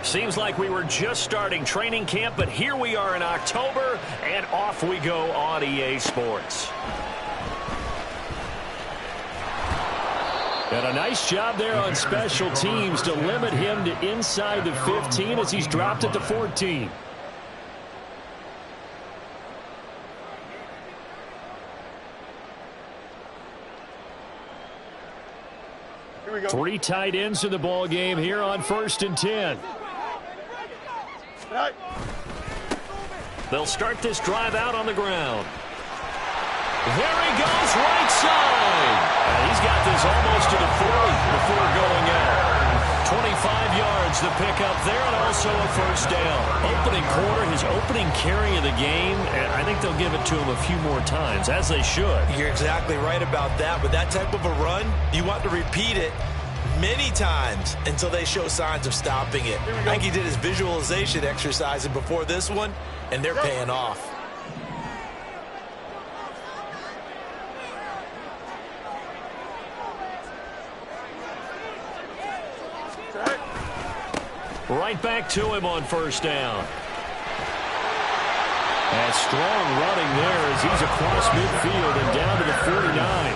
Seems like we were just starting training camp, but here we are in October, and off we go on EA Sports. And a nice job there on special teams to limit him to inside the 15 as he's dropped it to 14. Three tight ends in the ball game here on 1st and 10. They'll start this drive out on the ground. There he goes, right side. And he's got this almost to the 40 before going out. 25 yards the pickup there, and also a first down. Opening quarter, his opening carry of the game, and I think they'll give it to him a few more times, as they should. You're exactly right about that. With that type of a run, you want to repeat it many times until they show signs of stopping it. I think he did his visualization exercising before this one, and they're paying off. Right back to him on first down. And strong running there as he's across midfield and down to the 49.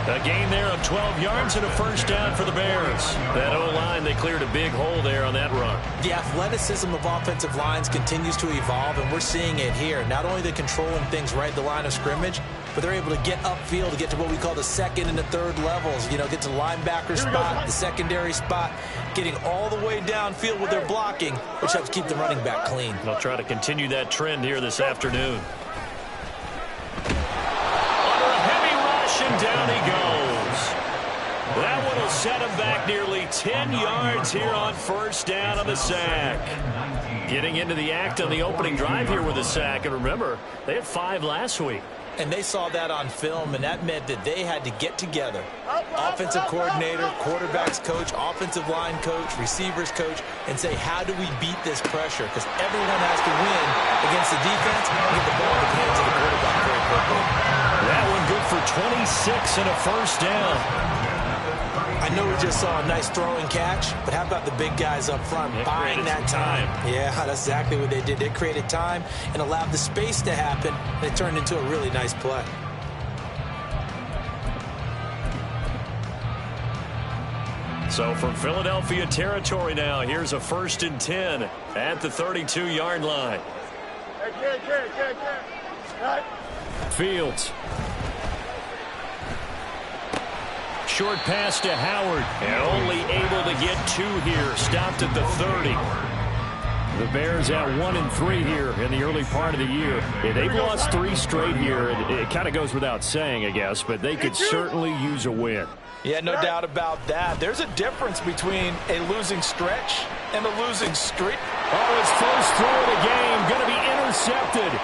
A gain there of 12 yards and a first down for the Bears. That O-line, they cleared a big hole there on that run. The athleticism of offensive lines continues to evolve, and we're seeing it here. Not only they're controlling things right at the line of scrimmage, but they're able to get upfield to get to what we call the second and the third levels. You know, get to the linebacker spot, the secondary spot, getting all the way downfield with their blocking, which helps keep the running back clean. They'll try to continue that trend here this afternoon. And down he goes. That one will set him back nearly 10 yards here on first down on the sack. Getting into the act on the opening drive here with a sack. And remember, they had 5 last week. And they saw that on film, and that meant that they had to get together. Offensive coordinator, quarterbacks coach, offensive line coach, receivers coach, and say, how do we beat this pressure? Because everyone has to win against the defense and get the ball in the hands of the quarterback very quickly. That one good for 26 and a first down. I know we just saw a nice throwing catch, but how about the big guys up front buying that time? Yeah, that's exactly what they did. They created time and allowed the space to happen, and it turned into a really nice play. So from Philadelphia territory now, here's a 1st and 10 at the 32-yard line. Fields. Short pass to Howard, and only able to get 2 here. Stopped at the 30. The Bears at 1-3 here in the early part of the year. Yeah, they've lost 3 straight here. It kind of goes without saying, I guess, but they could certainly use a win. Yeah, no doubt about that. There's a difference between a losing stretch and a losing streak. Oh, his first throw of the game going to be intercepted.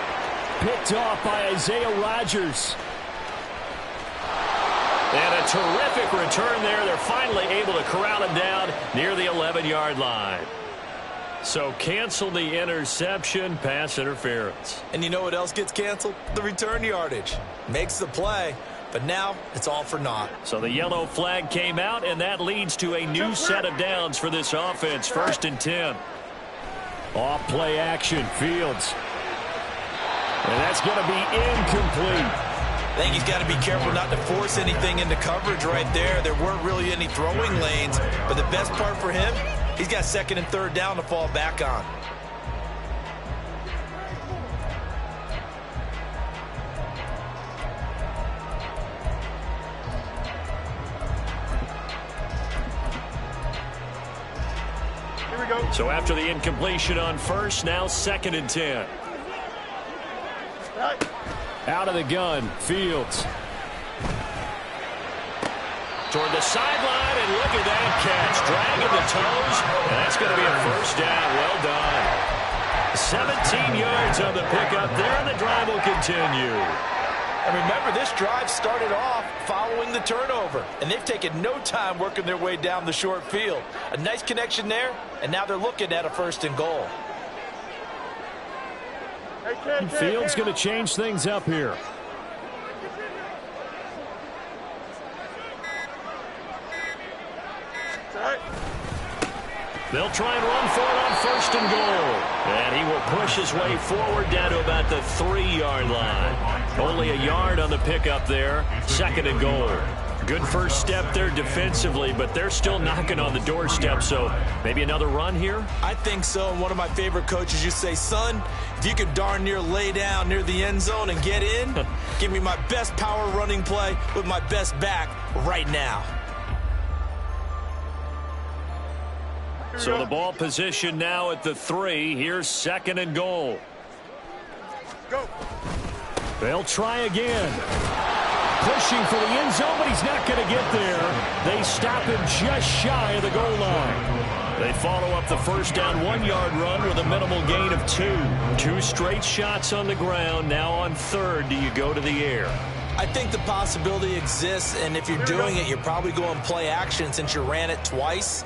Picked off by Isaiah Rodgers. And a terrific return there. They're finally able to corral him down near the 11-yard line. So cancel the interception, pass interference. And you know what else gets canceled? The return yardage. Makes the play, but now it's all for naught. So the yellow flag came out, and that leads to a new set of downs for this offense. 1st and 10. Off play action, Fields. And that's going to be incomplete. I think he's got to be careful not to force anything into coverage right there. There weren't really any throwing lanes, but the best part for him, he's got 2nd and 3rd down to fall back on. Here we go. So after the incompletion on first, now 2nd and 10. Out of the gun, Fields. Toward the sideline, and look at that catch. Dragging the toes, and that's going to be a first down. Well done. 17 yards on the pickup there, and the drive will continue. And remember, this drive started off following the turnover, and they've taken no time working their way down the short field. A nice connection there, and now they're looking at a 1st and goal. Fields going to change things up here. They'll try and run for it on first and goal. And he will push his way forward down to about the 3-yard line. Only a yard on the pickup there. Second and goal. Good first step there defensively, but they're still knocking on the doorstep, so maybe another run here? I think so, and one of my favorite coaches used to say, son, if you could darn near lay down near the end zone and get in, give me my best power running play with my best back right now. So the ball position now at the 3. Here's second and goal. Go. They'll try again. Pushing for the end zone, but he's not going to get there. They stop him just shy of the goal line. They follow up the first down 1-yard run with a minimal gain of 2. 2 straight shots on the ground. Now on third, do you go to the air? I think the possibility exists, and if you're doing it, you're probably going play action since you ran it twice.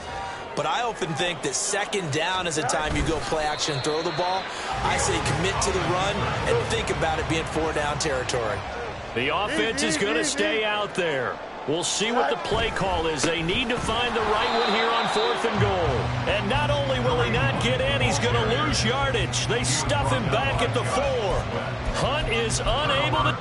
But I often think that second down is a time you go play action and throw the ball. I say commit to the run and think about it being 4-down territory. The offense is going to stay out there. We'll see what the play call is. They need to find the right one here on 4th and goal. And not only will he not get in, he's going to lose yardage. They stuff him back at the 4. Hunt is unable to...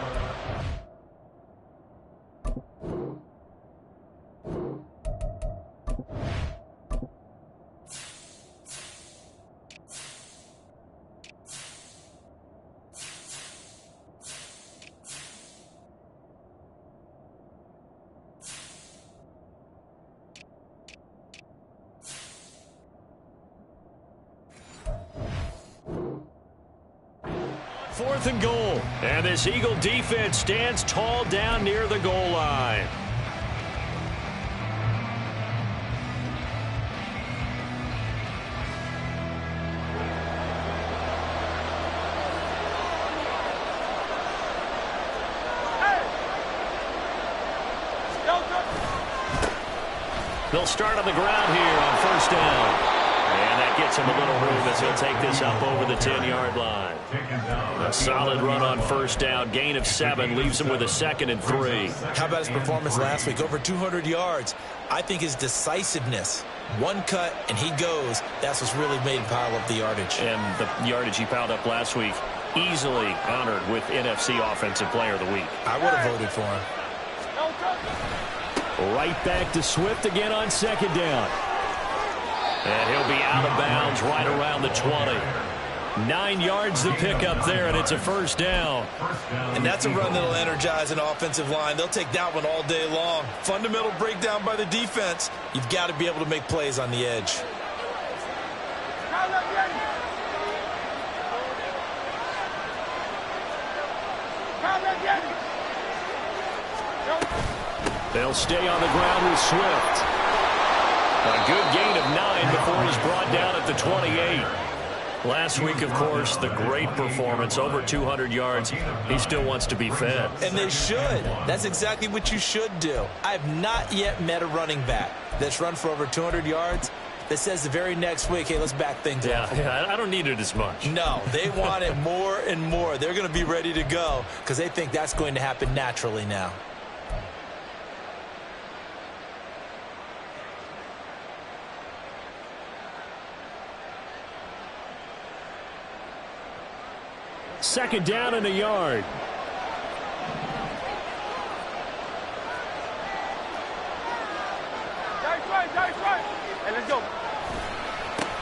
Fourth and goal. And this Eagle defense stands tall down near the goal line. They'll start on the ground here on first down. And that gets him a little room as he'll take this up over the 10-yard line. A solid run on first down. Gain of 7 leaves him with a 2nd and 3. How about his performance last week? Over 200 yards. I think his decisiveness, one cut and he goes, that's what's really made him pile up the yardage. And the yardage he piled up last week, easily honored with NFC Offensive Player of the Week. I would have voted for him. Right back to Swift again on second down. And he'll be out of bounds right around the 20. 9 yards to pick up there, and it's a first down. And that's a run that'll energize an offensive line. They'll take that one all day long. Fundamental breakdown by the defense. You've got to be able to make plays on the edge. They'll stay on the ground with Swift. A good gain of 9 before he's brought down at the 28. Last week, of course, the great performance, over 200 yards. He still wants to be fed. And they should. That's exactly what you should do. I have not yet met a running back that's run for over 200 yards that says the very next week, hey, let's back things up. Yeah, I don't need it as much. No, they want it more and more. They're going to be ready to go because they think that's going to happen naturally now. Second down and a yard. Hey, let's go.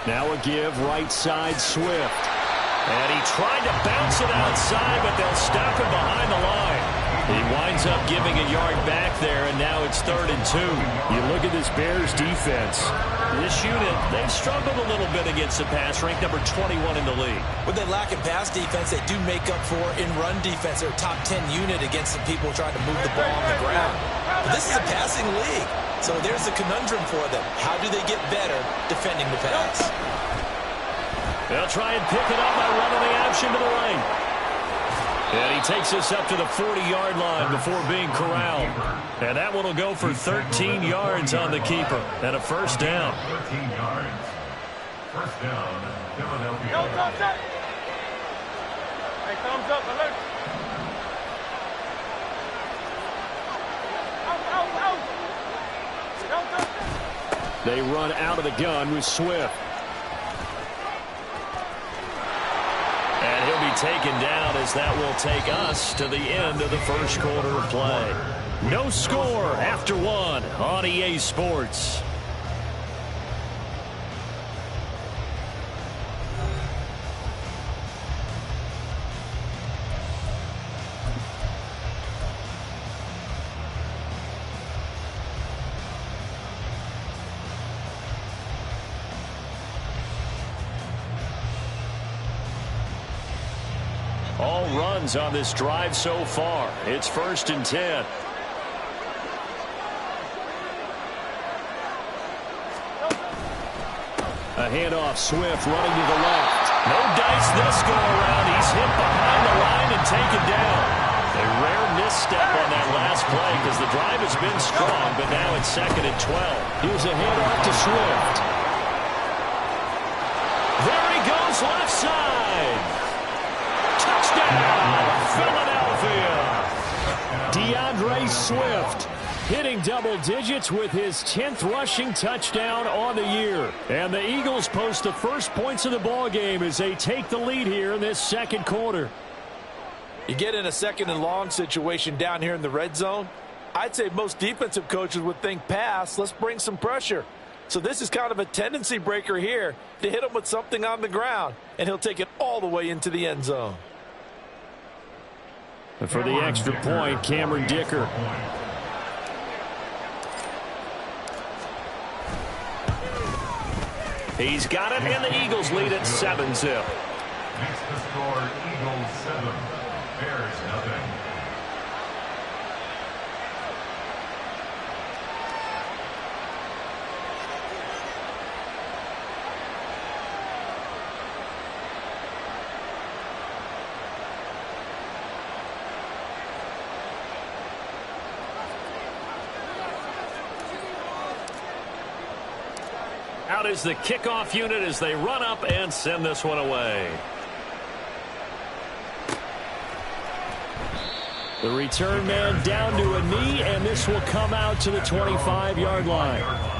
Now a give right side Swift. And he tried to bounce it outside, but they'll stop him behind the line. He winds up giving a yard back there, and now it's 3rd and 2. You look at this Bears defense. This unit, they've struggled a little bit against the pass, ranked number 21 in the league. When they lack in pass defense, they do make up for in run defense. They're a top 10 unit against the people trying to move the ball on the ground. But this is a passing league, so there's a conundrum for them. How do they get better defending the pass? They'll try and pick it up by running the option to the right. And he takes us up to the 40-yard line before being corralled. And that one will go for 13 yards on the keeper and a first down. 13 yards. First down, Philadelphia. Hey, thumbs up, alert. They run out of the gun with Swift. And he'll be taken down as that will take us to the end of the first quarter of play. No score after one on EA Sports. All runs on this drive so far. It's 1st and 10. A handoff, Swift running to the left. No dice this go around. He's hit behind the line and taken down. A rare misstep on that last play because the drive has been strong, but now it's 2nd and 12. Here's a handoff to Swift. There he goes left side. Touchdown, Philadelphia. DeAndre Swift hitting double digits with his 10th rushing touchdown on the year. And the Eagles post the first points of the ball game as they take the lead here in this second quarter. You get in a 2nd and long situation down here in the red zone. I'd say most defensive coaches would think pass. Let's bring some pressure. So this is kind of a tendency breaker here to hit him with something on the ground. And he'll take it all the way into the end zone. And for the extra point, Cameron Dicker. He's got it, and the Eagles lead at 7-0. Makes the score Eagles 7, Bears nothing. Out is the kickoff unit as they run up and send this one away. The return man down to a knee, and this will come out to the 25-yard line.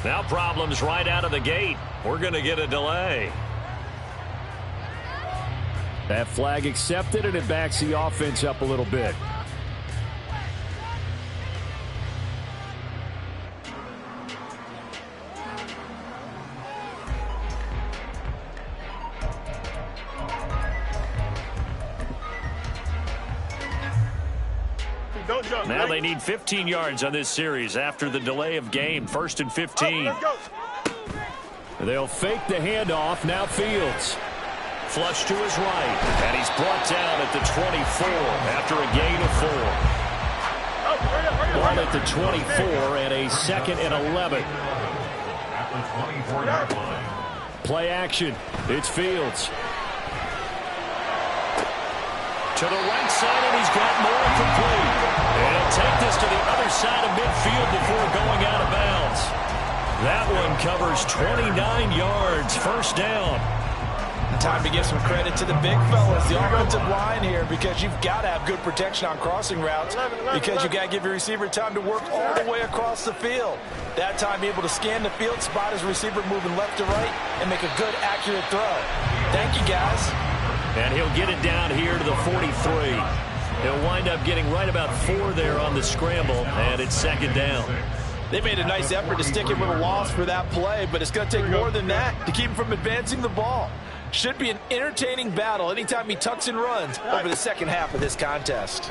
Now problems right out of the gate. We're going to get a delay. That flag accepted, and it backs the offense up a little bit. Now they need 15 yards on this series after the delay of game. 1st and 15. They'll fake the handoff. Now Fields. Flush to his right. And he's brought down at the 24 after a gain of 4. Ball at the 24 and a 2nd and 11. Play action. It's Fields. To the right side, and he's got more complete. And he'll take this to the other side of midfield before going out of bounds. That one covers 29 yards. 1st down. Time to give some credit to the big fellas, the offensive line here, because you've got to have good protection on crossing routes because you've got to give your receiver time to work all the way across the field. That time able to scan the field, spot his receiver moving left to right, and make a good, accurate throw. Thank you, guys. And he'll get it down here to the 43. He'll wind up getting right about 4 there on the scramble, and it's 2nd down. They made a nice effort to stick him with a loss for that play, but it's going to take more than that to keep him from advancing the ball. Should be an entertaining battle anytime he tucks and runs over the second half of this contest.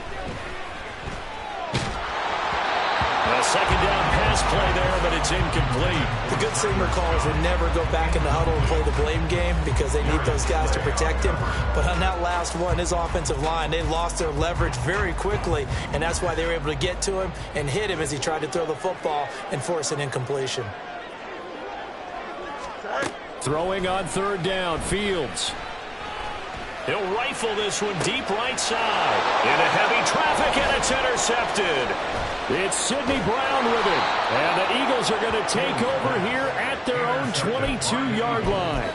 A 2nd down pass nice play there, but it's incomplete. The good signal callers would never go back in the huddle and play the blame game because they need those guys to protect him. But on that last one, his offensive line, they lost their leverage very quickly, and that's why they were able to get to him and hit him as he tried to throw the football and force an incompletion. Throwing on third down, Fields. He'll rifle this one deep right side. Into heavy traffic, and it's intercepted. It's Sidney Brown with it. And the Eagles are going to take over here at their own 22-yard line.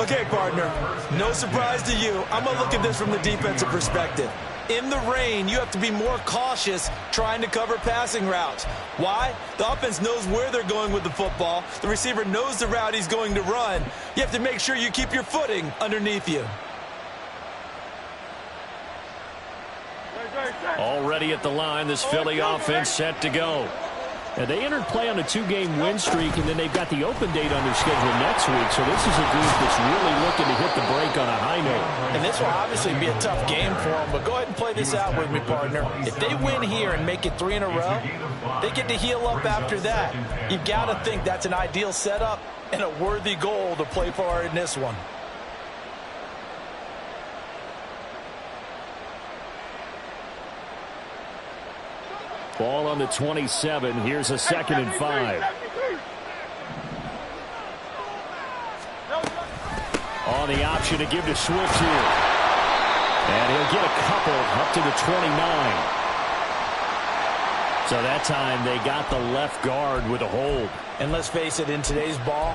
Okay, partner, no surprise to you. I'm going to look at this from the defensive perspective. In the rain, you have to be more cautious trying to cover passing routes. Why? The offense knows where they're going with the football. The receiver knows the route he's going to run. You have to make sure you keep your footing underneath you. Already at the line, this Philly offense set to go. And they entered play on a 2-game win streak, and then they've got the open date on their schedule next week. So this is a group that's really looking to hit the break on a high note. And this will obviously be a tough game for them, but go ahead and play this out with me, partner. If they win here and make it 3 in a row, they get to heal up after that. You've got to think that's an ideal setup and a worthy goal to play for in this one. Ball on the 27. Here's a 2nd and 5. On the option to give to Swift here. And he'll get a couple up to the 29. So that time they got the left guard with a hold. And let's face it, in today's ball,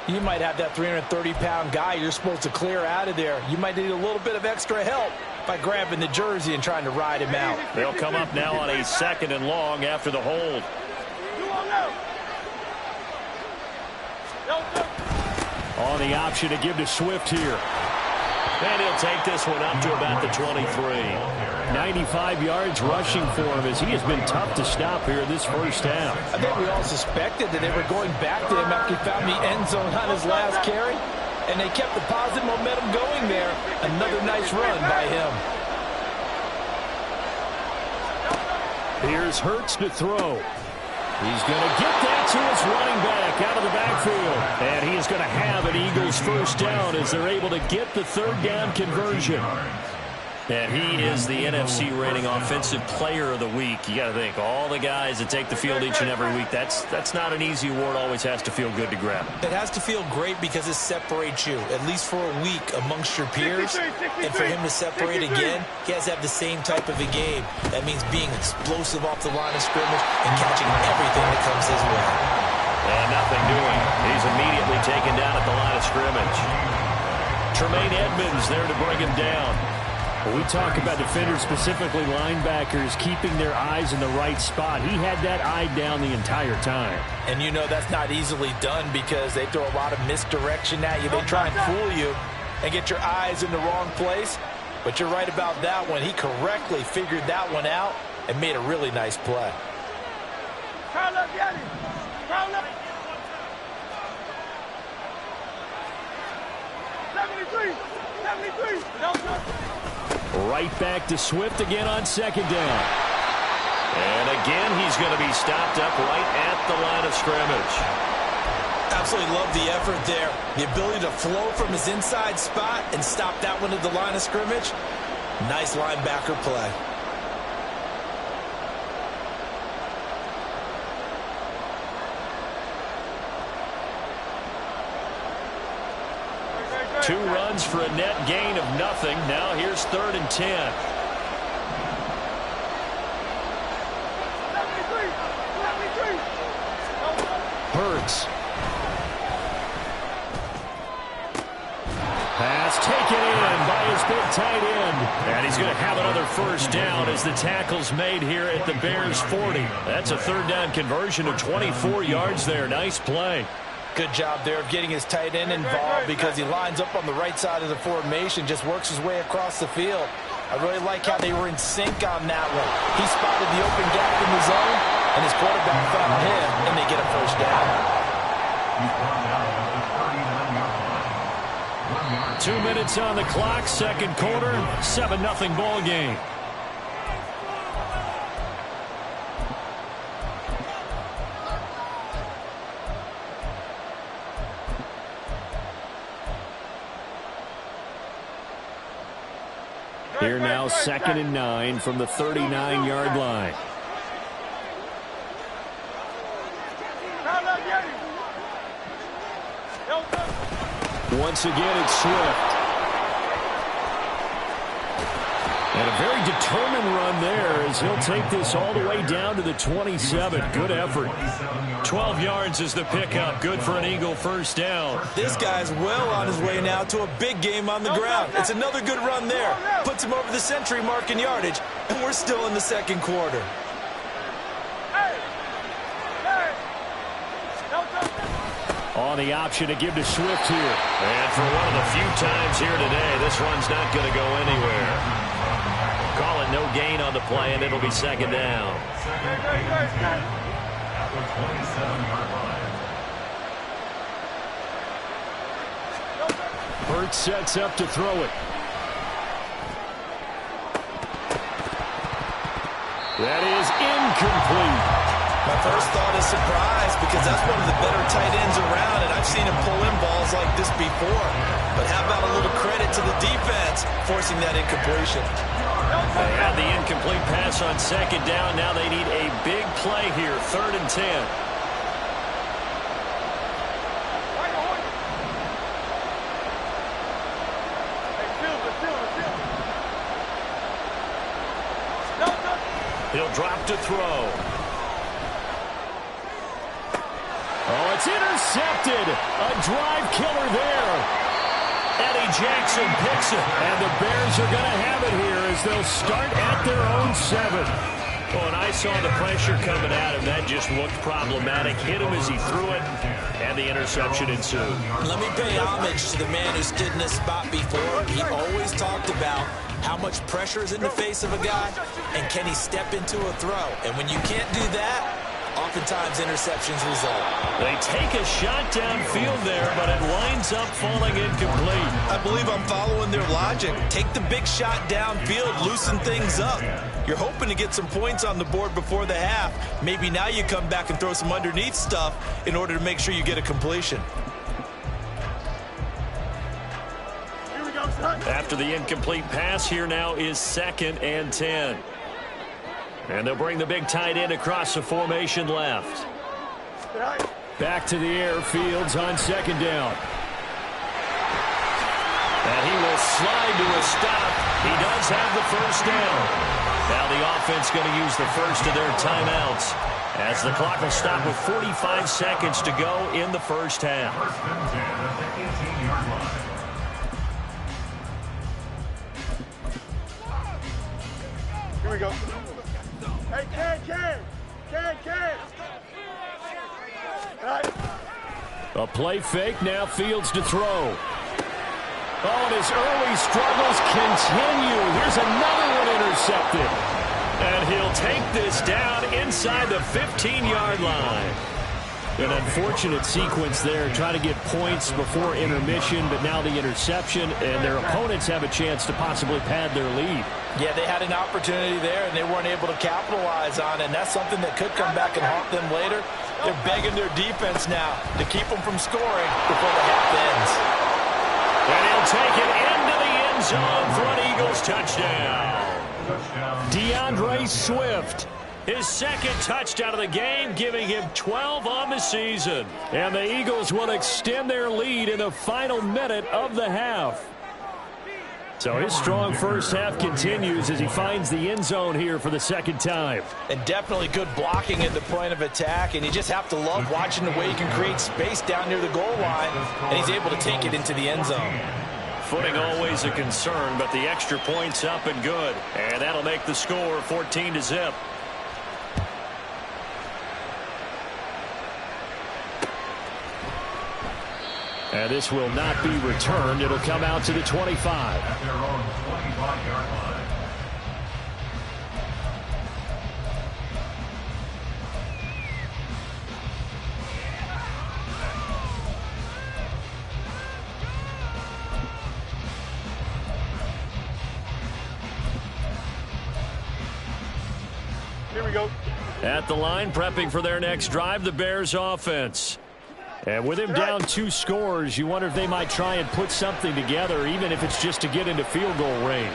you might have that 330-pound guy you're supposed to clear out of there. You might need a little bit of extra help by grabbing the jersey and trying to ride him out. They'll come up now on a 2nd and long after the hold. On the option to give to Swift here. And he'll take this one up to about the 23. 95 yards rushing for him as he has been tough to stop here this first half. I think we all suspected that they were going back to him after he found the end zone on his last carry. And they kept the positive momentum going there. Another nice run by him. Here's Hurts to throw. He's going to get that to his running back out of the backfield. And he is going to have an Eagles first down as they're able to get the 3rd down conversion. And he is the NFC reigning offensive player of the week. You got to think, all the guys that take the field each and every week, that's not an easy award. Always has to feel good to grab. It has to feel great because it separates you, at least for a week, amongst your peers. And for him to separate again, he has to have the same type of a game. That means being explosive off the line of scrimmage and catching everything that comes his way. And nothing doing. He's immediately taken down at the line of scrimmage. Tremaine Edmonds there to bring him down. When we talk about defenders, specifically linebackers, keeping their eyes in the right spot, he had that eye down the entire time. And you know that's not easily done because they throw a lot of misdirection at you. They try and fool you and get your eyes in the wrong place. But you're right about that one. He correctly figured that one out and made a really nice play. Right back to Swift again on 2nd down. And again, he's going to be stopped up right at the line of scrimmage. Absolutely love the effort there. The ability to flow from his inside spot and stop that one at the line of scrimmage. Nice linebacker play. Two runs for a net gain of nothing. Now here's 3rd and 10. Hurts. Pass taken in by his big tight end. And he's going to have another first down as the tackle's made here at the Bears 40. That's a 3rd down conversion of 24 yards there. Nice play. Good job there of getting his tight end involved because he lines up on the right side of the formation, just works his way across the field. I really like how they were in sync on that one. He spotted the open gap in the zone, and his quarterback found him, and they get a first down. 2 minutes on the clock, 2nd quarter, 7-0 ball game. Here now, 2nd and 9 from the 39-yard line. Once again, it's Swift. And a very determined run there as he'll take this all the way down to the 27. Good effort. 12 yards is the pickup. Good for an Eagle first down. This guy's well on his way now to a big game on the ground. It's another good run there. Puts him over the century mark in yardage, and we're still in the second quarter. On the option to give to Swift here. And for one of the few times here today, this run's not going to go anywhere. Call it no gain on the play, and it'll be second down. Hurts sets up to throw it. That is incomplete. My first thought is surprise because that's one of the better tight ends around, and I've seen him pull in balls like this before. But how about a little credit to the defense forcing that incompletion? They had the incomplete pass on second down. Now they need a big play here, 3rd and 10. He'll drop to throw. Oh, it's intercepted. A drive killer there. Eddie Jackson picks it. And the Bears are going to have it here as they'll start at their own 7. Oh, and I saw the pressure coming at him. That just looked problematic. Hit him as he threw it, and the interception ensued. Let me pay homage to the man who stood in this spot before. He always talked about how much pressure is in the face of a guy, and can he step into a throw? And when you can't do that, oftentimes interceptions result. They take a shot downfield there, but it winds up falling incomplete. I believe I'm following their logic. Take the big shot downfield, loosen things up. You're hoping to get some points on the board before the half. Maybe now you come back and throw some underneath stuff in order to make sure you get a completion. After the incomplete pass, here now is 2nd and 10. And they'll bring the big tight end across the formation left. Back to the air, Fields on 2nd down. And he will slide to a stop. He does have the first down. Now the offense going to use the first of their timeouts as the clock will stop with 45 seconds to go in the first half. Here we go. Hey, Ken. A play fake, now Fields to throw. Oh, and his early struggles continue. Here's another one intercepted. And he'll take this down inside the 15-yard line. An unfortunate sequence there, trying to get points before intermission, but now the interception, and their opponents have a chance to possibly pad their lead. Yeah, they had an opportunity there, and they weren't able to capitalize on it, and that's something that could come back and haunt them later. They're begging their defense now to keep them from scoring before the half ends. And he'll take it into the end zone for an Eagles touchdown. DeAndre Swift, his 2nd touchdown of the game, giving him 12 on the season. And the Eagles will extend their lead in the final minute of the half. So his strong first half continues as he finds the end zone here for the 2nd time. And definitely good blocking at the point of attack, and you just have to love watching the way he can create space down near the goal line, and he's able to take it into the end zone. Footing always a concern, but the extra point's up and good. And that'll make the score 14-0. And this will not be returned. It'll come out to the 25. At their own 25-yard line. Here we go. At the line, prepping for their next drive, the Bears offense. And with him down 2 scores, you wonder if they might try and put something together, even if it's just to get into field goal range.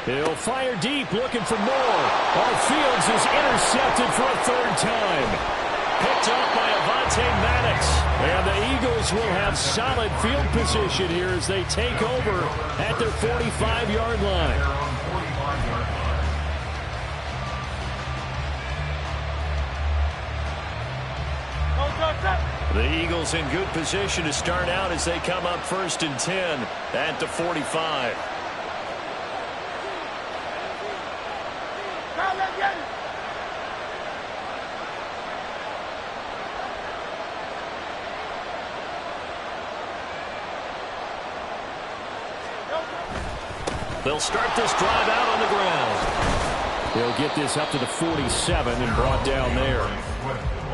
He'll fire deep, looking for more. Fields is intercepted for a third time. Picked off by Avonte Maddox. And the Eagles will have solid field position here as they take over at their 45-yard line. The Eagles in good position to start out as they come up 1st and 10 at the 45. They'll start this drive out on the ground. They'll get this up to the 47 and brought down there.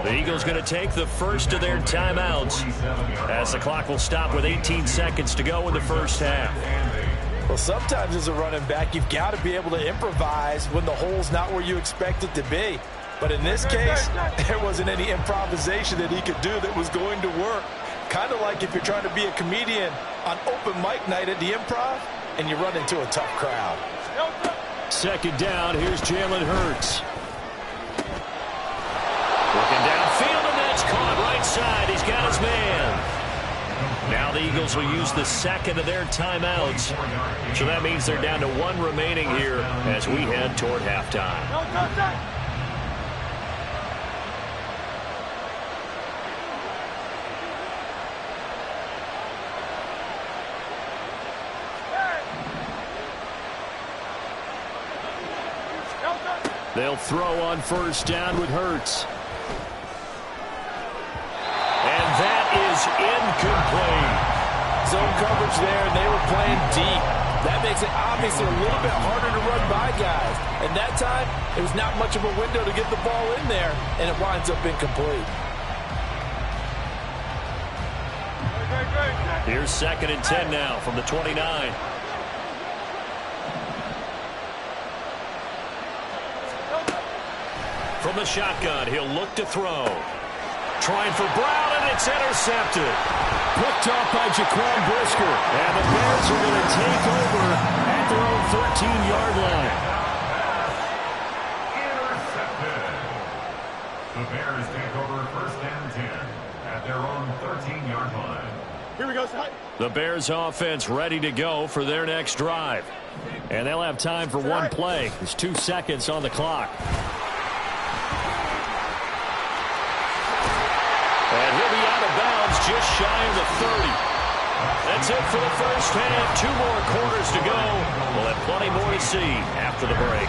The Eagles going to take the first of their timeouts as the clock will stop with 18 seconds to go in the first half. Well, sometimes as a running back, you've got to be able to improvise when the hole's not where you expect it to be. But in this case, there wasn't any improvisation that he could do that was going to work. Kind of like if you're trying to be a comedian on open mic night at the Improv and you run into a tough crowd. Second down, here's Jalen Hurts. Looking downfield, and that's caught right side. He's got his man. Now the Eagles will use the second of their timeouts. So that means they're down to one remaining here as we head toward halftime. They'll throw on first down with Hurts. And that is incomplete. Zone coverage there, and they were playing deep. That makes it obviously a little bit harder to run by guys. And that time, it was not much of a window to get the ball in there, and it winds up incomplete. Here's 2nd and 10 now from the 29. From the shotgun, he'll look to throw. Trying for Brown, and it's intercepted. Picked off by Jaquan Brisker. And the Bears are going to take over at their own 13-yard line. Intercepted. The Bears take over 1st and 10 at their own 13-yard line. Here we go, Scott. The Bears offense ready to go for their next drive. And they'll have time for one play. There's 2 seconds on the clock. And he'll be out of bounds just shy of the 30. That's it for the first half. 2 more quarters to go. We'll have plenty more to see after the break.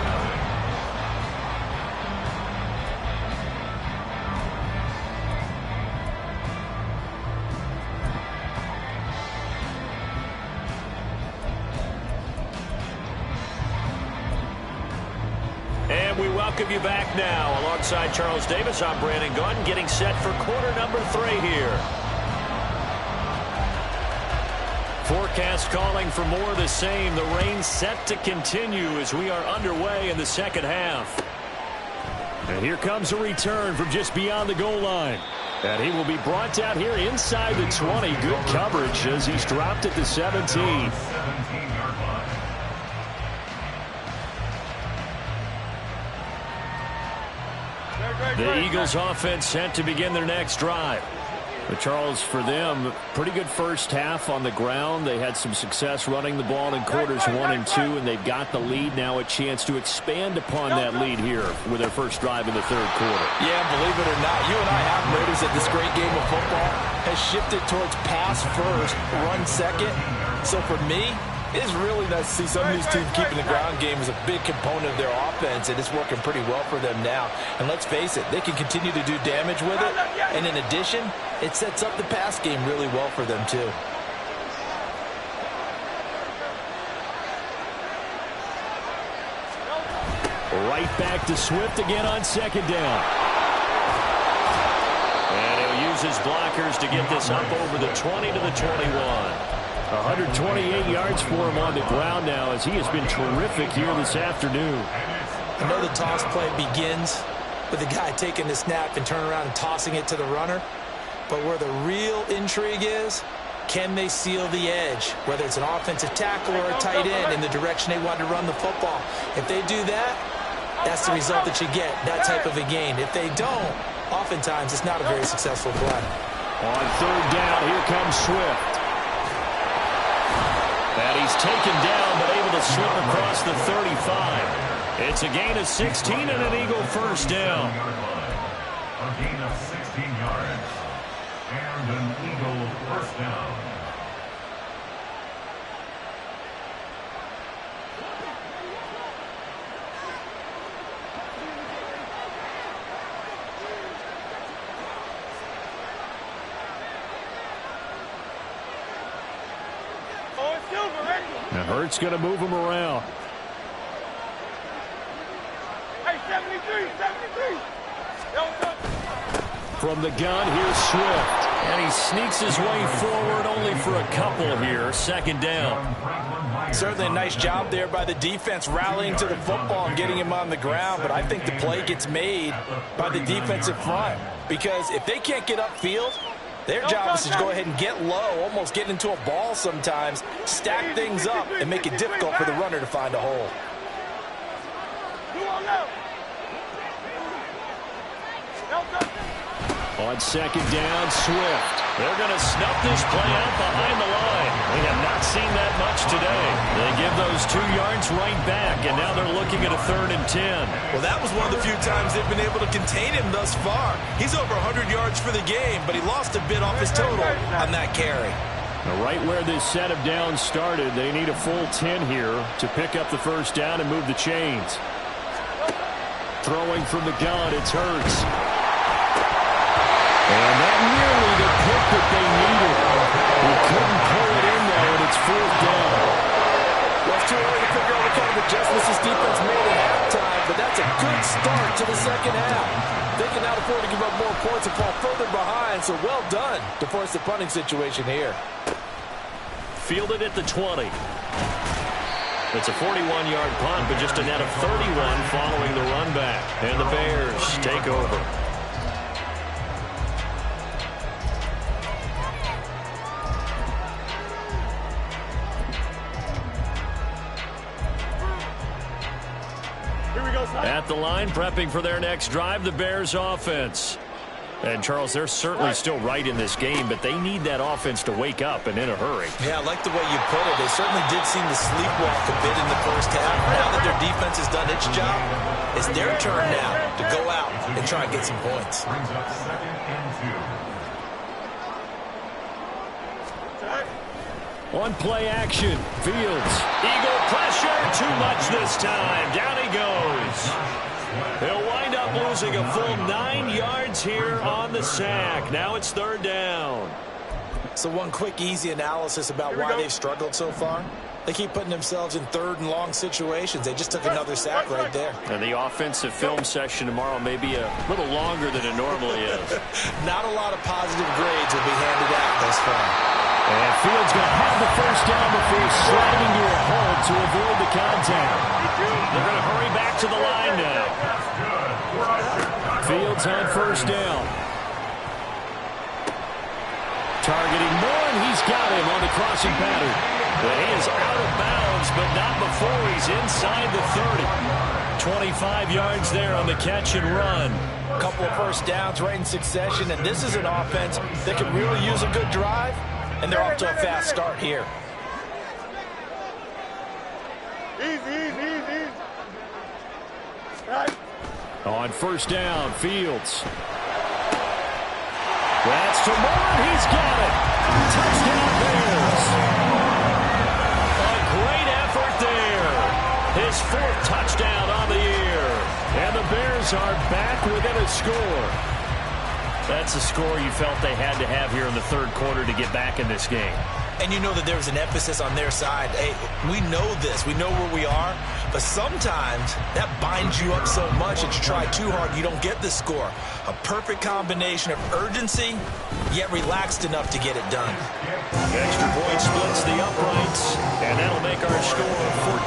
And we welcome you back now. Alongside Charles Davis, I'm Brandon Gunn, getting set for quarter number 3 here. Forecast calling for more of the same. The rain set to continue as we are underway in the second half. And here comes a return from just beyond the goal line. And he will be brought down here inside the 20. Good coverage as he's dropped at the 17. The Eagles offense set to begin their next drive. But Charles, for them, pretty good first half on the ground. They had some success running the ball in quarters 1 and 2, and they've got the lead now, a chance to expand upon that lead here with their first drive in the third quarter. Yeah, believe it or not, you and I have noticed that this great game of football has shifted towards pass first, run second. So for me, it is really nice to see some of these teams keeping the ground game as a big component of their offense, and it's working pretty well for them now. And let's face it, they can continue to do damage with it. And in addition, it sets up the pass game really well for them, too. Right back to Swift again on second down. And he'll use his blockers to get this up over the 20 to the 21. 128 yards for him on the ground now as he has been terrific here this afternoon. I know the toss play begins with the guy taking the snap and turning around and tossing it to the runner. But where the real intrigue is Can they seal the edge, whether it's an offensive tackle or a tight end, in the direction they want to run the football? If they do that, that's the result that you get, that type of a gain. If they don't, oftentimes it's not a very successful play. On third down, here comes Swift. And he's taken down, but able to slip across the 35. It's a gain of 16 and an Eagle first down. A gain of 16 yards. And an Eagle first down. Now Hurts going to move him around. Hey, 73, 73. From the gun, here's Swift. And he sneaks his way forward only for a couple here. Second down. Certainly a nice job there by the defense rallying to the football and getting him on the ground. But I think the play gets made by the defensive front. Because if they can't get upfield, their job is to go ahead and get low, almost get into a ball sometimes, stack things up, and make it difficult for the runner to find a hole. On second down, Swift. They're going to snuff this play out behind the line. We have not seen that much today. They give those 2 yards right back, and now they're looking at a 3rd and 10. Well, that was one of the few times they've been able to contain him thus far. He's over 100 yards for the game, but he lost a bit off his total on that carry. Now, right where this set of downs started, they need a full 10 here to pick up the first down and move the chains. Throwing from the gun, it's Hurts. And that nearly the pick that they needed. He couldn't pull it in there, and it's 4th down. Well, it's too early to figure out what kind of adjustments this defense made at halftime, but that's a good start to the second half. They can now afford to give up more points and fall further behind, so well done to force the punting situation here. Fielded at the 20. It's a 41-yard punt, but just a net of 31 following the run back. And the Bears take over. At the line, prepping for their next drive, the Bears offense. And, Charles, they're certainly still right in this game, but they need that offense to wake up and in a hurry. Yeah, I like the way you put it. They certainly did seem to sleepwalk a bit in the first half. Now that their defense has done its job, it's their turn now to go out and try and get some points. Brings up 2nd and 2. On play action, Fields. Eagle pressure, too much this time. Down he goes. He'll wind up losing a full 9 yards here on the sack. Now it's 3rd down. So one quick, easy analysis about why they've struggled so far. They keep putting themselves in 3rd and long situations. They just took another sack right there. And the offensive film session tomorrow may be a little longer than it normally is. Not a lot of positive grades will be handed out thus far. And Fields going to have the first down before sliding to a hold to avoid the contact. They're going to hurry back to the line now. Fields on first down. Targeting Moore, and he's got him on the crossing pattern. But he is out of bounds, but not before he's inside the 30. 25 yards there on the catch and run. A couple of first downs right in succession, and this is an offense that could really use a good drive. And they're off to a fast start here. Easy. Right. On first down, Fields. That's to Moore. He's got it. Touchdown Bears. A great effort there. His 4th touchdown on the year. And the Bears are back within a score. That's a score you felt they had to have here in the 3rd quarter to get back in this game. And you know that there was an emphasis on their side. Hey, we know this. We know where we are. But sometimes that binds you up so much that you try too hard, you don't get the score. A perfect combination of urgency, yet relaxed enough to get it done. Extra point splits the uprights, and that'll make our score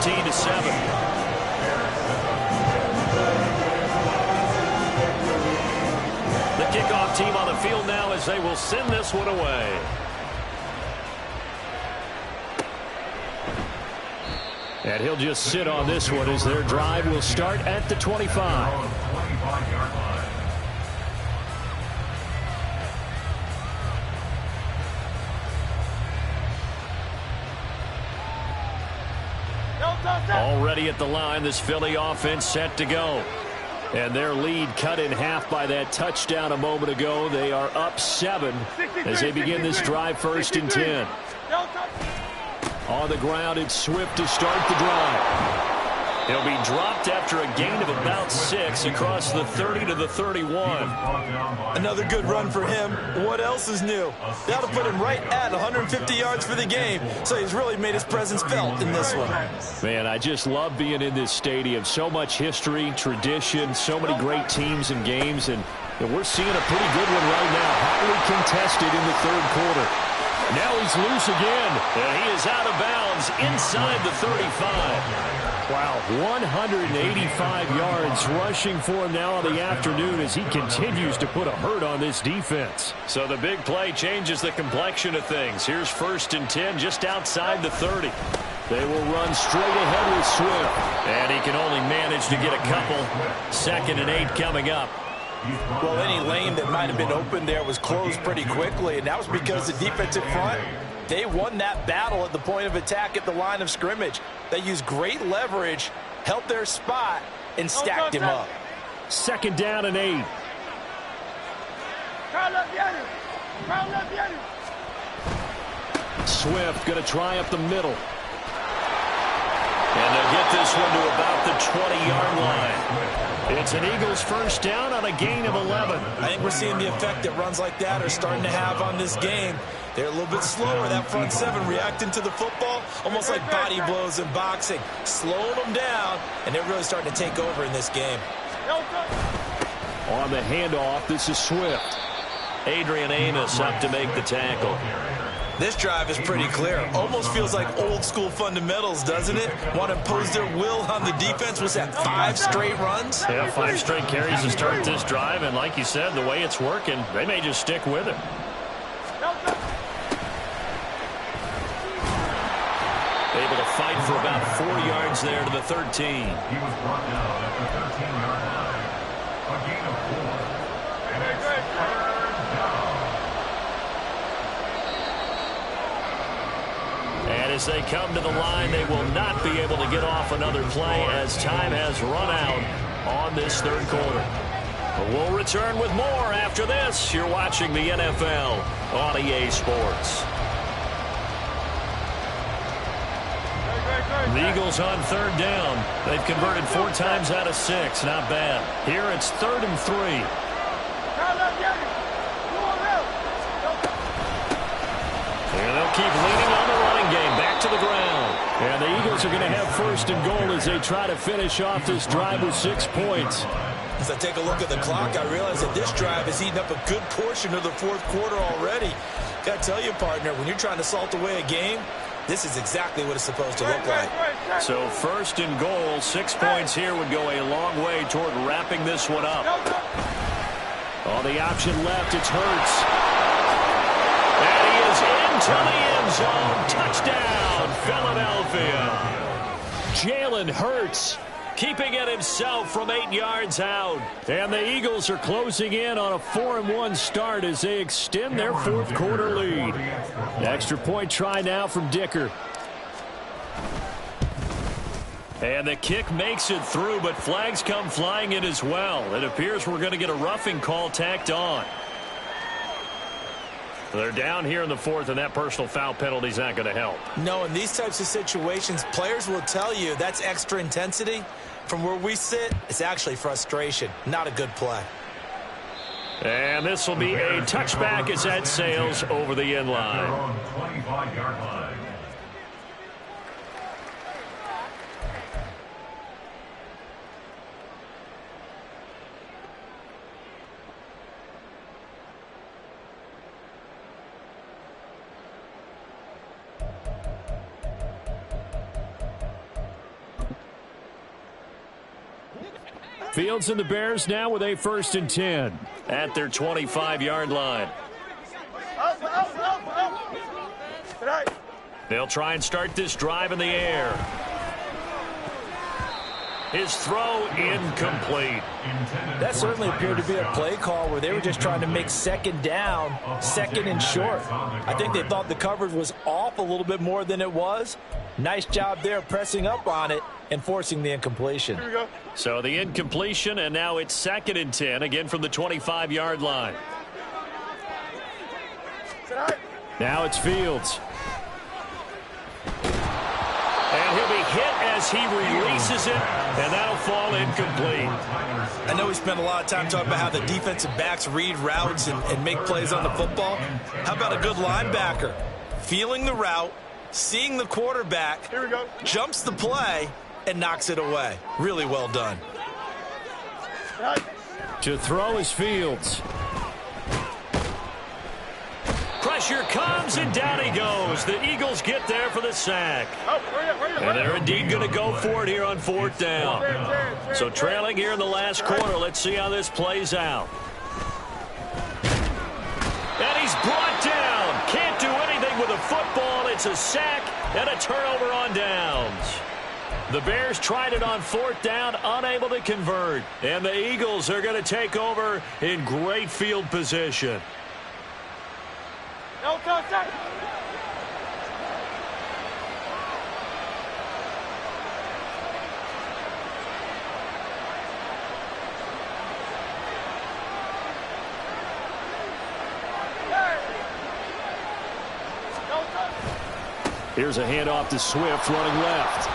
14-7. The kickoff team on the field now as they will send this one away. And he'll just sit on this one as their drive will start at the 25. 25-yard line. Already at the line, this Philly offense set to go. And their lead cut in half by that touchdown a moment ago. They are up 7 as they begin this drive 1st and 10. On the ground, it's Swift to start the drive. He'll be dropped after a gain of about 6 across the 30 to the 31. Another good run for him. What else is new? That'll put him right at 150 yards for the game, so he's really made his presence felt in this one. Man, I just love being in this stadium. So much history, tradition, so many great teams and games, and we're seeing a pretty good one right now. Hotly contested in the 3rd quarter. Now he's loose again, and he is out of bounds inside the 35. Wow, 185 yards rushing for him now on the afternoon as he continues to put a hurt on this defense. So the big play changes the complexion of things. Here's 1st and 10 just outside the 30. They will run straight ahead with Swift. And he can only manage to get a couple. 2nd and 8 coming up. Well, any lane that might have been open there was closed pretty quickly, and that was because the defensive front, they won that battle at the point of attack at the line of scrimmage. They used great leverage, held their spot, and stacked him up. 2nd down and 8. Swift going to try up the middle. And they'll get this one to about the 20-yard line. It's an Eagles 1st down on a gain of 11. I think we're seeing the effect that runs like that are starting to have on this game. They're a little bit slower, that front 7, reacting to the football, almost like body blows in boxing. Slowing them down, and they're really starting to take over in this game. On the handoff, this is Swift. Adrian Amos up to make the tackle. This drive is pretty clear. Almost feels like old school fundamentals, doesn't it? Want to impose their will on the defense. Was that 5 straight runs? Yeah, 5 straight carries to start this drive. And like you said, the way it's working, they may just stick with it. Able to fight for about 4 yards there to the 13. He was brought down at the 13-yard line. A gain of 4. And it's 3rd down. And as they come to the line, they will not be able to get off another play as time has run out on this 3rd quarter. But we'll return with more after this. You're watching the NFL on EA Sports. The Eagles on 3rd down. They've converted 4 times out of 6. Not bad. Here it's 3rd and 3. And they'll keep leaning on the running game. Back to the ground. And the Eagles are going to have 1st and goal as they try to finish off this drive with 6 points. As I take a look at the clock, I realize that this drive has eaten up a good portion of the 4th quarter already. Got to tell you, partner, when you're trying to salt away a game, this is exactly what it's supposed to look like. So 1st and goal, 6 points here would go a long way toward wrapping this one up. On the option left, it's Hurts. And he is into the end zone. Touchdown, Philadelphia. Jalen Hurts keeping it himself from 8 yards out. And the Eagles are closing in on a 4-1 start as they extend their 4th quarter lead. Extra point try now from Dicker. And the kick makes it through, but flags come flying in as well. It appears we're going to get a roughing call tacked on. They're down here in the 4th, and that personal foul penalty is not going to help. No, in these types of situations, players will tell you that's extra intensity. From where we sit, it's actually frustration. Not a good play. And this will be a touchback as that sails over the end line. 25-yard line. Fields and the Bears now with a 1st and 10 at their 25-yard line. They'll try and start this drive in the air. His throw incomplete. That certainly appeared to be a play call where they were just trying to make second down, second and short. I think they thought the coverage was off a little bit more than it was. Nice job there pressing up on it and forcing the incompletion. So the incompletion, and now it's 2nd and 10, again from the 25-yard line. Now it's Fields. And he'll be hit as he releases it, and that'll fall incomplete. I know we spent a lot of time talking about how the defensive backs read routes and make plays on the football. How about a good linebacker? Feeling the route, seeing the quarterback, jumps the play, and knocks it away. Really well done. To throw is Fields. Pressure comes, and down he goes. The Eagles get there for the sack. And they're indeed going to go for it here on 4th down. So trailing here in the last quarter. Let's see how this plays out. And he's brought down. Can't do anything with a football. It's a sack and a turnover on downs. The Bears tried it on 4th down, unable to convert. And the Eagles are going to take over in great field position. No contact. Here's a handoff to Swift running left.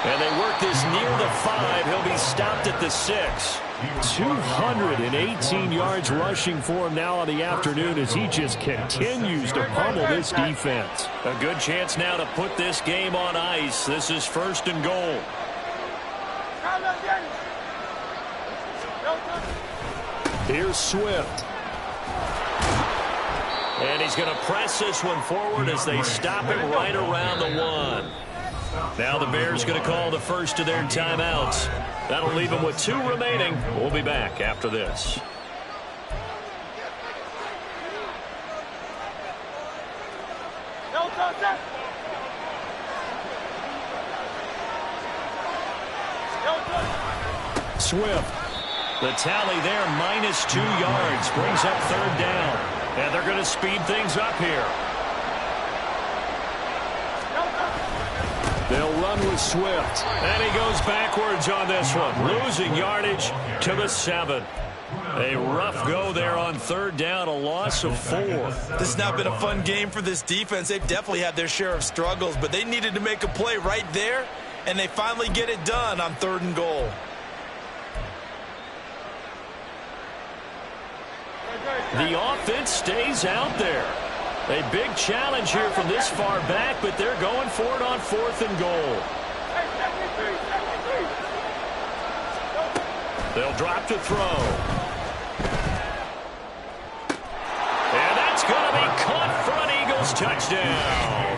And they work this near the 5. He'll be stopped at the 6. 218 yards rushing for him now on the afternoon as he just continues to pummel this defense. A good chance now to put this game on ice. This is 1st and goal. Here's Swift. And he's going to press this one forward as they stop him right around the 1. Now the Bears going to call the first of their timeouts. That'll leave them with 2 remaining. We'll be back after this. No contact. Swift. The tally there, -2 yards. Brings up 3rd down. And they're going to speed things up here. They'll run with Swift. And he goes backwards on this one. Losing yardage to the 7. A rough go there on 3rd down, a loss of 4. This has not been a fun game for this defense. They've definitely had their share of struggles, but they needed to make a play right there, and they finally get it done on 3rd and goal. The offense stays out there. A big challenge here from this far back, but they're going for it on 4th and goal. They'll drop to throw. And that's going to be caught for an Eagles touchdown.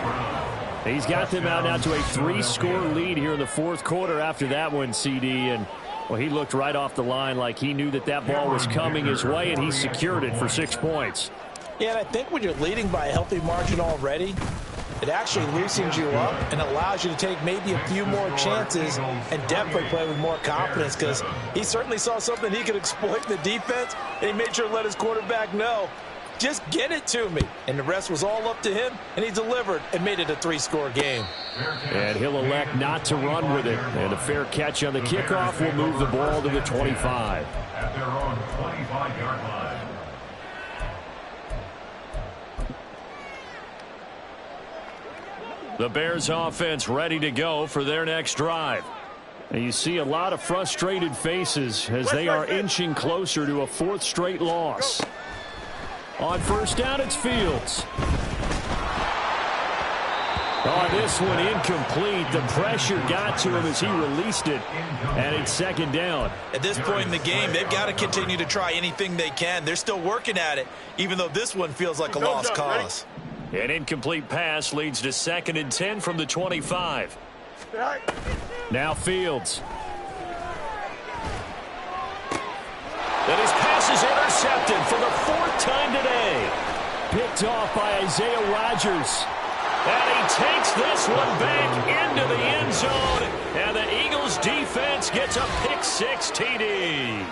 He's got them out now to a 3-score lead here in the 4th quarter after that one, CD. And, well, he looked right off the line like he knew that that ball was coming his way, and he secured it for 6 points. Yeah, and I think when you're leading by a healthy margin already, it actually loosens you up and allows you to take maybe a few more chances and definitely play with more confidence, because he certainly saw something he could exploit in the defense, and he made sure to let his quarterback know, just get it to me. And the rest was all up to him, and he delivered and made it a 3-score game. And he'll elect not to run with it. And a fair catch on the kickoff will move the ball to the 25. At their own 25-yard line. The Bears offense ready to go for their next drive. And you see a lot of frustrated faces as they are inching closer to a 4th straight loss. On 1st down, it's Fields. Oh, this one incomplete. The pressure got to him as he released it, and it's 2nd down. At this point in the game, they've got to continue to try anything they can. They're still working at it, even though this one feels like a lost cause. An incomplete pass leads to 2nd and 10 from the 25. Now Fields. And his pass is intercepted for the 4th time today. Picked off by Isaiah Rodgers. And he takes this one back into the end zone. And the Eagles defense gets a pick-6 TD.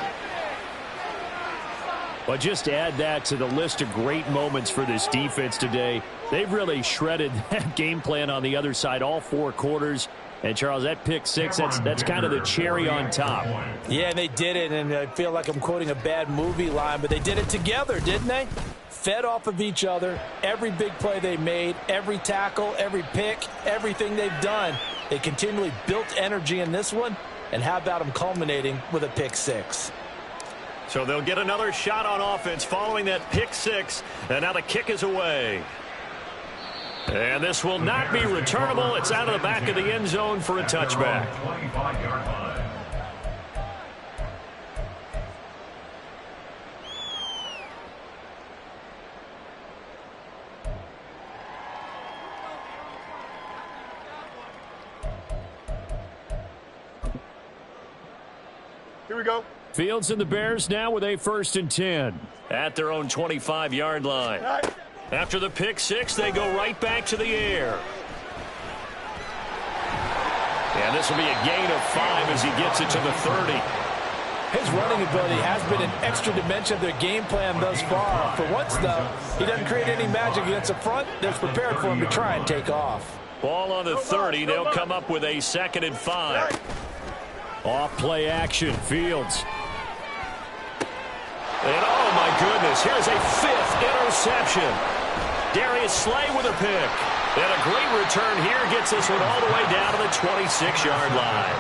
But just to add that to the list of great moments for this defense today, they've really shredded that game plan on the other side all 4 quarters. And, Charles, that pick-6, that's kind of the cherry on top. Yeah, they did it, and I feel like I'm quoting a bad movie line, but they did it together, didn't they? Fed off of each other, every big play they made, every tackle, every pick, everything they've done. They continually built energy in this one, and how about them culminating with a pick-6? So they'll get another shot on offense following that pick-6, and now the kick is away. And this will not be returnable. It's out of the back of the end zone for a touchback. 25-yard line. Here we go. Fields and the Bears now with a 1st and 10. At their own 25-yard line. After the pick-6, they go right back to the air. And this will be a gain of 5 as he gets it to the 30. His running ability has been an extra dimension of their game plan thus far. For once, though, he doesn't create any magic against the front that's prepared for him to try and take off. Ball on the 30. They'll come up with a 2nd and 5. Off play action, Fields. And oh my goodness, here's a 5th interception. Darius Slay with a pick. And a great return here gets this one all the way down to the 26-yard line.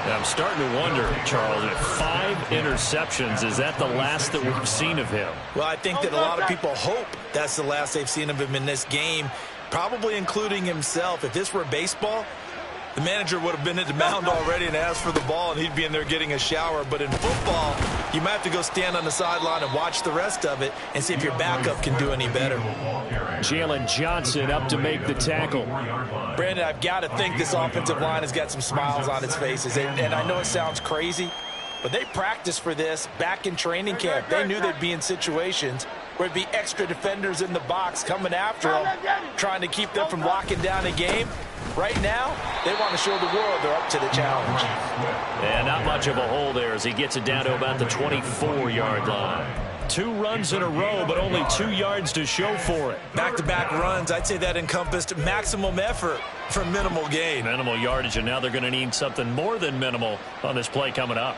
And I'm starting to wonder, Charles, if 5 interceptions, is that the last that we've seen of him? Well, I think that a lot of people hope that's the last they've seen of him in this game, probably including himself. If this were baseball, the manager would have been at the mound already and asked for the ball, and he'd be in there getting a shower. But in football, you might have to go stand on the sideline and watch the rest of it and see if your backup can do any better. Jalen Johnson up to make the tackle. Brandon, I've got to think this offensive line has got some smiles on its faces. And I know it sounds crazy, but they practiced for this back in training camp. They knew they'd be in situations where it'd be extra defenders in the box coming after them, trying to keep them from locking down a game. Right now, they want to show the world they're up to the challenge. And not much of a hole there as he gets it down to about the 24-yard line. 2 runs in a row, but only 2 yards to show for it. Back-to-back runs, I'd say that encompassed maximum effort for minimal gain. Minimal yardage, and now they're going to need something more than minimal on this play coming up.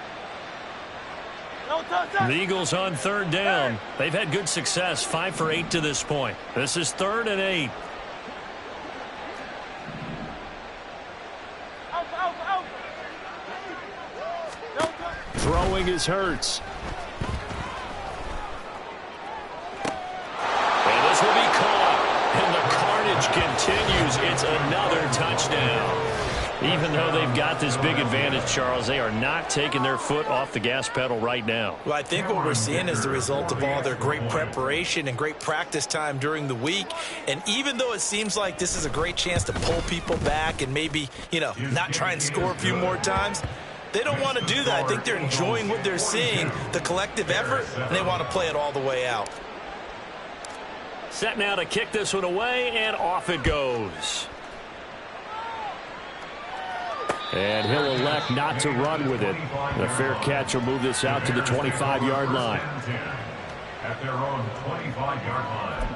The Eagles on 3rd down. They've had good success, 5 for 8 to this point. This is 3rd and 8. Throwing is Hurts. And this will be caught. And the carnage continues. It's another touchdown. Even though they've got this big advantage, Charles, they are not taking their foot off the gas pedal right now. Well, I think what we're seeing is the result of all their great preparation and great practice time during the week. And even though it seems like this is a great chance to pull people back and maybe, not try and score a few more times, they don't want to do that. I think they're enjoying what they're seeing, the collective effort, and they want to play it all the way out. Set now to kick this one away, and off it goes. And he'll elect not to run with it. The fair catch will move this out to the 25-yard line. At their own 25-yard line.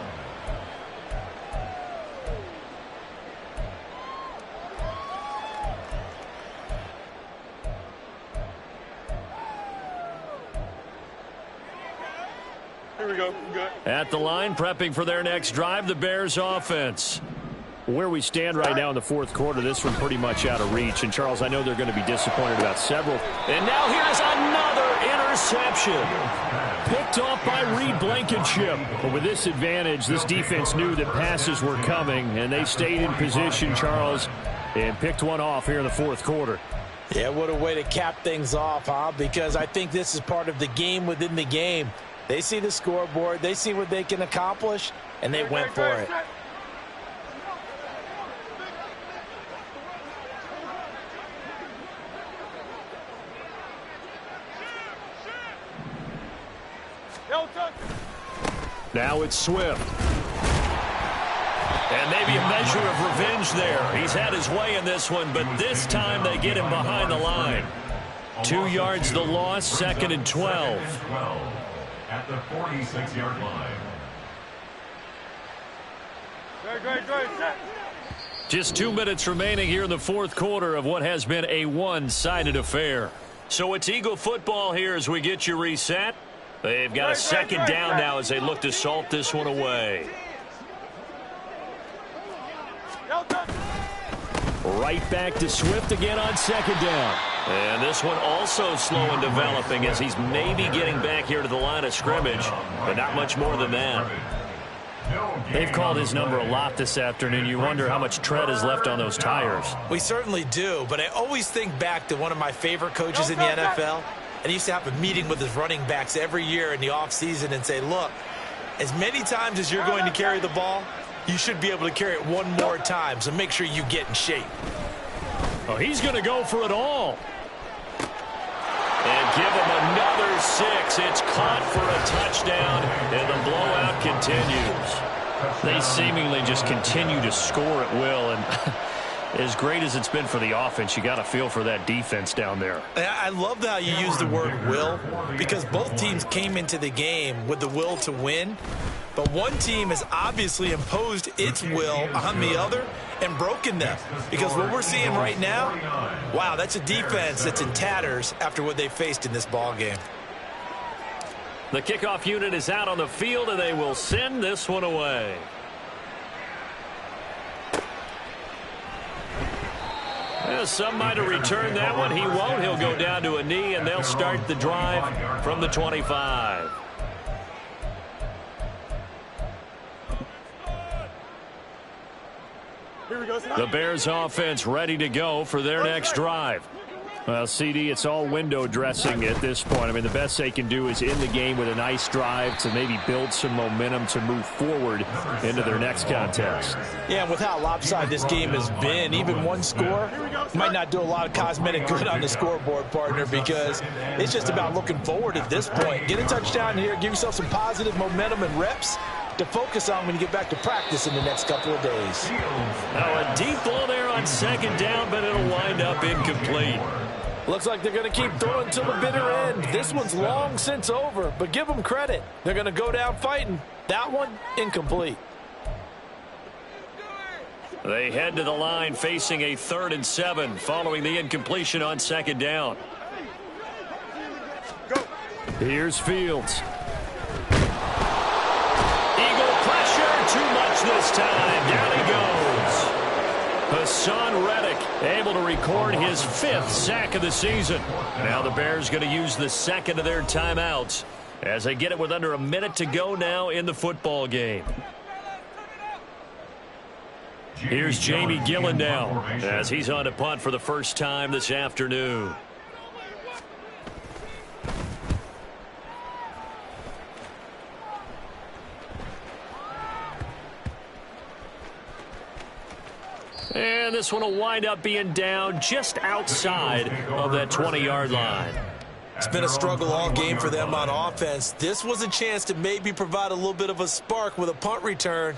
Here we go. Good. At the line, prepping for their next drive, the Bears offense. Where we stand right now in the 4th quarter, this one pretty much out of reach. And, Charles, I know they're going to be disappointed about several. And now here's another interception. Picked off by Reed Blankenship. But with this advantage, this defense knew that passes were coming, and they stayed in position, Charles, and picked one off here in the 4th quarter. Yeah, what a way to cap things off, huh? Because I think this is part of the game within the game. They see the scoreboard, they see what they can accomplish, and they went for it. Now it's Swift. And maybe a measure of revenge there. He's had his way in this one, but this time they get him behind the line. 2 yards the loss, 2nd and 12. At the 46-yard line. Just 2 minutes remaining here in the 4th quarter of what has been a one-sided affair. So it's Eagle football here as we get you reset. They've got a 2nd down now as they look to salt this one away. Right back to Swift again on 2nd down. And this one also slow in developing as he's maybe getting back here to the line of scrimmage, but not much more than that. They've called his number a lot this afternoon. You wonder how much tread is left on those tires. We certainly do, but I always think back to one of my favorite coaches in the NFL, and he used to have a meeting with his running backs every year in the offseason and say, look, as many times as you're going to carry the ball, you should be able to carry it one more time, so make sure you get in shape. Oh, he's going to go for it all. And give him another 6. It's caught for a touchdown, and the blowout continues. They seemingly just continue to score at will, and as great as it's been for the offense, you got to feel for that defense down there. I love how you use the word will, because both teams came into the game with the will to win, but one team has obviously imposed its will on the other and broken them. Because what we're seeing right now, wow, that's a defense that's in tatters after what they faced in this ball game. The kickoff unit is out on the field, and they will send this one away. Well, some might have returned that one. He won't. He'll go down to a knee, and they'll start the drive from the 25. The Bears offense ready to go for their next drive. Well, CD, it's all window dressing at this point. I mean, the best they can do is in the game with a nice drive to maybe build some momentum to move forward into their next contest. Yeah, and with how lopsided this game has been, even one score might not do a lot of cosmetic good on the scoreboard, partner, because it's just about looking forward at this point. Get a touchdown here, give yourself some positive momentum and reps to focus on when you get back to practice in the next couple of days. Now a deep ball there on 2nd down, but it'll wind up incomplete. Looks like they're going to keep throwing till the bitter end. This one's long since over, but give them credit. They're going to go down fighting. That one, incomplete. They head to the line facing a 3rd and 7 following the incompletion on 2nd down. Here's Fields. Too much this time. Down he goes. Hassan Reddick able to record his 5th sack of the season. Now the Bears going to use the 2nd of their timeouts as they get it with under a minute to go now in the football game. Here's Jamie Gillen now as he's on to punt for the first time this afternoon. And this one will wind up being down just outside of that 20-yard line. It's been a struggle all game for them on offense. This was a chance to maybe provide a little bit of a spark with a punt return.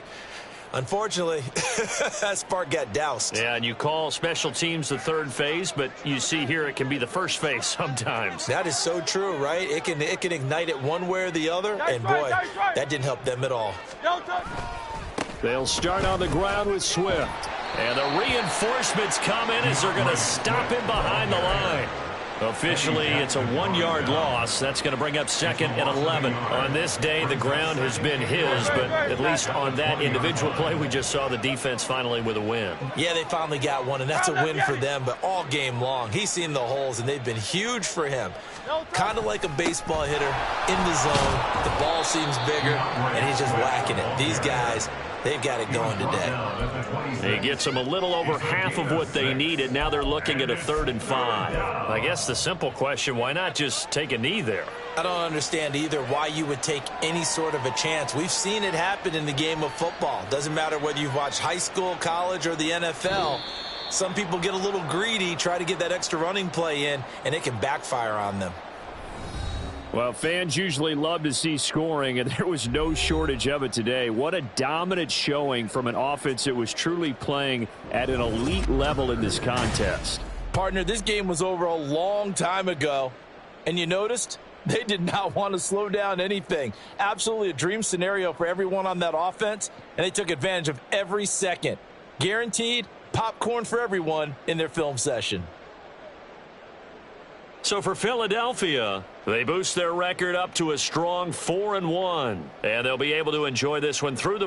Unfortunately, that spark got doused. Yeah, and you call special teams the 3rd phase, but you see here it can be the 1st phase sometimes. That is so true, right? It can ignite it one way or the other, and boy, that didn't help them at all. They'll start on the ground with Swift. And the reinforcements come in as they're going to stop him behind the line. Officially, it's a 1-yard loss. That's going to bring up 2nd and 11. On this day, the ground has been his, but at least on that individual play, we just saw the defense finally with a win. Yeah, they finally got one, and that's a win for them, but all game long, he's seen the holes, and they've been huge for him. Kind of like a baseball hitter in the zone. The ball seems bigger, and he's just whacking it. These guys, they've got it going today. He gets them a little over half of what they needed. Now they're looking at a 3rd and 5. I guess the simple question, why not just take a knee there? I don't understand either why you would take any sort of a chance. We've seen it happen in the game of football. Doesn't matter whether you've watched high school, college, or the NFL. Some people get a little greedy, try to get that extra running play in, and it can backfire on them. Well, fans usually love to see scoring, and there was no shortage of it today. What a dominant showing from an offense that was truly playing at an elite level in this contest. Partner, this game was over a long time ago, and you noticed they did not want to slow down anything. Absolutely a dream scenario for everyone on that offense, and they took advantage of every second. Guaranteed popcorn for everyone in their film session. So for Philadelphia, they boost their record up to a strong 4-1, and they'll be able to enjoy this one through the